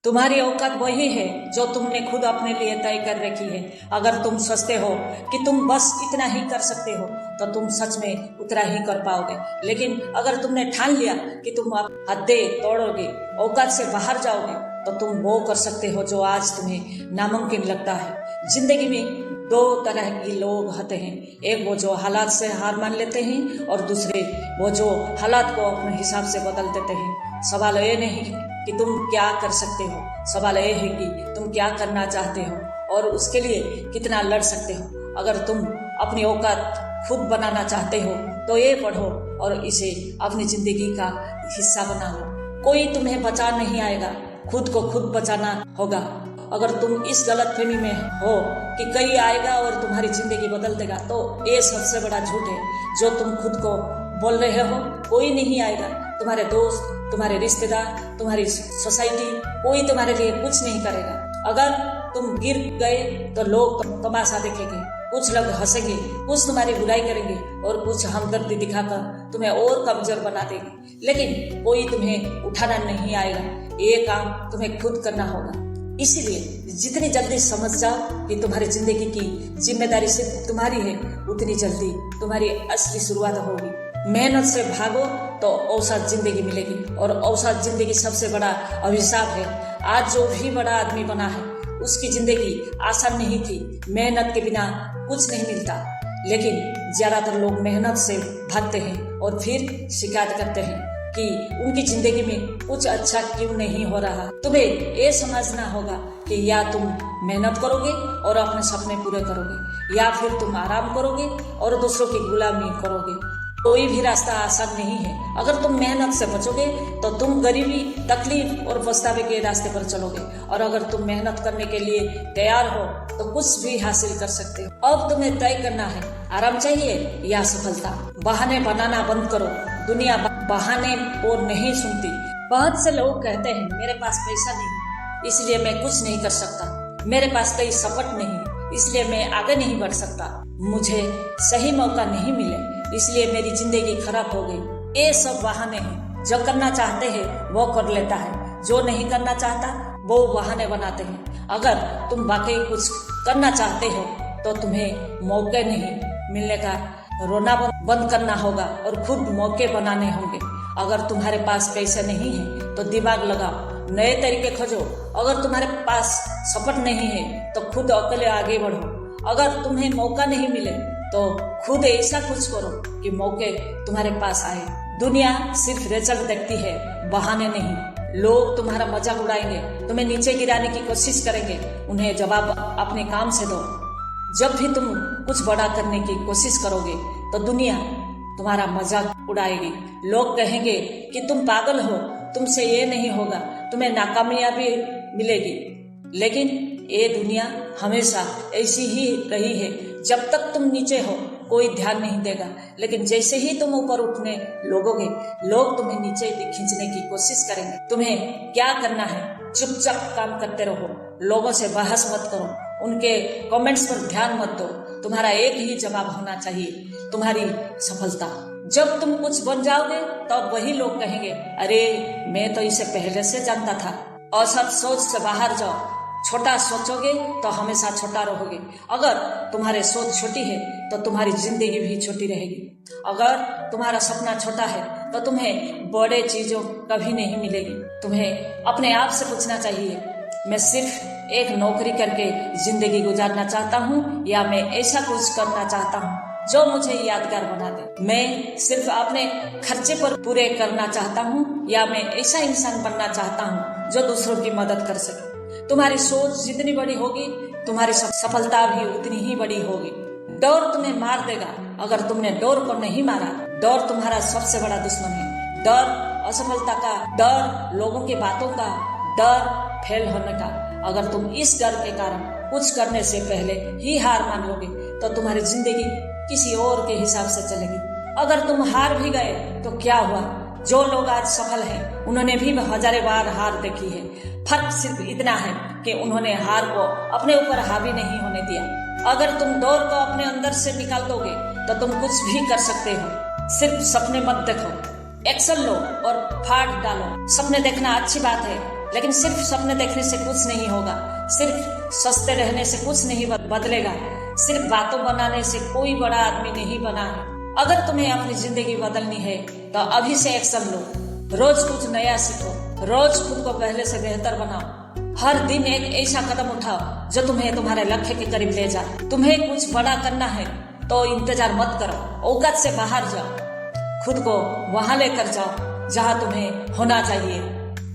तुम्हारी औकात वही है जो तुमने खुद अपने लिए तय कर रखी है। अगर तुम सोचते हो कि तुम बस इतना ही कर सकते हो तो तुम सच में उतना ही कर पाओगे। लेकिन अगर तुमने ठान लिया कि तुम हदें तोड़ोगे, औकात से बाहर जाओगे, तो तुम वो कर सकते हो जो आज तुम्हें नामुमकिन लगता है। जिंदगी में दो तरह के लोग होते हैं, एक वो जो हालात से हार मान लेते हैं और दूसरे वो जो हालात को अपने हिसाब से बदल देते हैं। सवाल ये नहीं कि तुम क्या कर सकते हो, सवाल ये है कि तुम क्या करना चाहते हो और उसके लिए कितना लड़ सकते हो। अगर तुम अपनी औकात खुद बनाना चाहते हो तो ये पढ़ो और इसे अपनी जिंदगी का हिस्सा बनाओ। कोई तुम्हें बचा नहीं आएगा, खुद को खुद बचाना होगा। अगर तुम इस गलतफहमी में हो कि कोई आएगा और तुम्हारी जिंदगी बदल देगा, तो ये सबसे बड़ा झूठ है जो तुम खुद को बोल रहे हो। कोई नहीं आएगा, तुम्हारे दोस्त, तुम्हारे रिश्तेदार, तुम्हारी सोसाइटी, कोई तुम्हारे लिए कुछ नहीं करेगा। अगर तुम गिर गए तो लोग तमाशा देखेंगे, कुछ लोग हंसेंगे, कुछ तुम्हारी बुराई करेंगे और कुछ हमदर्दी दिखाकर तुम्हें और कमजोर बना देंगे। लेकिन कोई तुम्हें उठाना नहीं आएगा, ये काम तुम्हें खुद करना होगा। इसीलिए जितनी जल्दी समझ जाओ कि तुम्हारी जिंदगी की जिम्मेदारी सिर्फ तुम्हारी है, उतनी जल्दी तुम्हारी असली शुरुआत होगी। मेहनत से भागो तो औसत जिंदगी मिलेगी, और औसत जिंदगी सबसे बड़ा अभिशाप है। आज जो भी बड़ा आदमी बना है उसकी जिंदगी आसान नहीं थी। मेहनत के बिना कुछ नहीं मिलता, लेकिन ज्यादातर लोग मेहनत से भागते हैं और फिर शिकायत करते हैं कि उनकी जिंदगी में कुछ अच्छा क्यों नहीं हो रहा। तुम्हें ये समझना होगा कि या तुम मेहनत करोगे और अपने सपने पूरे करोगे, या फिर तुम आराम करोगे और दूसरों की गुलामी करोगे। कोई भी रास्ता आसान नहीं है। अगर तुम मेहनत से बचोगे तो तुम गरीबी, तकलीफ और पछतावे के रास्ते पर चलोगे, और अगर तुम मेहनत करने के लिए तैयार हो तो कुछ भी हासिल कर सकते हो। अब तुम्हें तय करना है, आराम चाहिए या सफलता। बहाने बनाना बंद करो, दुनिया बहाने को नहीं सुनती। बहुत से लोग कहते हैं मेरे पास पैसा नहीं इसलिए मैं कुछ नहीं कर सकता, मेरे पास कोई सपोर्ट नहीं इसलिए मैं आगे नहीं बढ़ सकता, मुझे सही मौका नहीं मिले इसलिए मेरी जिंदगी खराब हो गई। ये सब बहाने हैं। जो करना चाहते हैं वो कर लेता है, जो नहीं करना चाहता वो बहाने बनाते हैं। अगर तुम वाकई कुछ करना चाहते हो तो तुम्हें मौके नहीं मिलने का रोना बंद करना होगा और खुद मौके बनाने होंगे। अगर तुम्हारे पास पैसे नहीं है तो दिमाग लगाओ, नए तरीके खोजो। अगर तुम्हारे पास सपोर्ट नहीं है तो खुद अकेले आगे बढ़ो। अगर तुम्हें मौका नहीं मिले तो खुद ऐसा कुछ करो कि मौके तुम्हारे पास आए। दुनिया सिर्फ रिजल्ट देखती है, बहाने नहीं। लोग तुम्हारा मजाक उड़ाएंगे, तुम्हें नीचे गिराने की कोशिश करेंगे, उन्हें जवाब अपने काम से दो। जब भी तुम कुछ बड़ा करने की कोशिश करोगे तो दुनिया तुम्हारा मजाक उड़ाएगी। लोग कहेंगे कि तुम पागल हो, तुमसे ये नहीं होगा, तुम्हें नाकामयाबी मिलेगी। लेकिन ये दुनिया हमेशा ऐसी ही रही है। जब तक तुम नीचे हो कोई ध्यान नहीं देगा, लेकिन जैसे ही तुम ऊपर उठने लगोगे लोग तुम्हें नीचे खींचने की कोशिश करेंगे। तुम्हें क्या करना है, चुपचाप काम करते रहो, लोगों से बहस मत करो, उनके कमेंट्स पर ध्यान मत दो। तुम्हारा एक ही जवाब होना चाहिए, तुम्हारी सफलता। जब तुम कुछ बन जाओगे तब वही लोग कहेंगे अरे मैं तो इसे पहले से जानता था। औसत सोच से बाहर जाओ, छोटा सोचोगे तो हमेशा छोटा रहोगे। अगर तुम्हारी सोच छोटी है तो तुम्हारी जिंदगी भी छोटी रहेगी। अगर तुम्हारा सपना छोटा है तो तुम्हें बड़े चीजों कभी नहीं मिलेगी। तुम्हें अपने आप से पूछना चाहिए, मैं सिर्फ एक नौकरी करके जिंदगी गुजारना चाहता हूँ या मैं ऐसा कुछ करना चाहता हूँ जो मुझे यादगार बना दे। मैं सिर्फ अपने खर्चे पर पूरे करना चाहता हूँ या मैं ऐसा इंसान बनना चाहता हूँ जो दूसरों की मदद कर सके। तुम्हारी सोच जितनी बड़ी होगी तुम्हारी सफलता भी उतनी ही बड़ी होगी। डर तुम्हें मार देगा अगर तुमने डर को नहीं मारा। डर तुम्हारा सबसे बड़ा दुश्मन है। डर असफलता का, डर लोगों की बातों का, डर फेल होने का। अगर तुम इस डर के कारण कुछ करने से पहले ही हार मान लोगे तो तुम्हारी जिंदगी किसी और के हिसाब से चलेगी। अगर तुम हार भी गए तो क्या हुआ, जो लोग आज सफल हैं उन्होंने भी हजारों बार हार देखी है। फर्क सिर्फ इतना है कि उन्होंने हार को अपने ऊपर हावी नहीं होने दिया। अगर तुम डर को अपने अंदर से निकाल दोगे तो तुम कुछ भी कर सकते हो। सिर्फ सपने मत देखो, एक्शन लो और फाड़ डालो। सपने देखना अच्छी बात है लेकिन सिर्फ सपने देखने से कुछ नहीं होगा, सिर्फ सस्ते रहने से कुछ नहीं बदलेगा, सिर्फ बातों बनाने से कोई बड़ा आदमी नहीं बना है। अगर तुम्हें अपनी जिंदगी बदलनी है तो अभी से एक्शन लो, रोज कुछ नया सीखो, रोज खुद को पहले से बेहतर बनाओ। हर दिन एक ऐसा कदम उठाओ जो तुम्हें तुम्हारे लक्ष्य के करीब ले जाए। तुम्हें कुछ बड़ा करना है तो इंतजार मत करो, औकात से बाहर जाओ, खुद को वहां लेकर जाओ जहां तुम्हें होना चाहिए।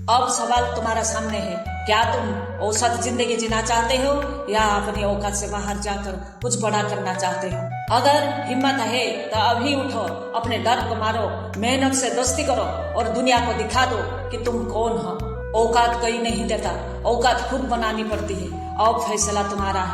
अब सवाल तुम्हारा सामने है, क्या तुम औसत जिंदगी जीना चाहते हो या अपनी औकात से बाहर जाकर कुछ बड़ा करना चाहते हो? अगर हिम्मत है तो अभी उठो, अपने डर को मारो, मेहनत से दोस्ती करो और दुनिया को दिखा दो कि तुम कौन हो। औकात कोई नहीं देता, औकात खुद बनानी पड़ती है। अब फैसला तुम्हारा है।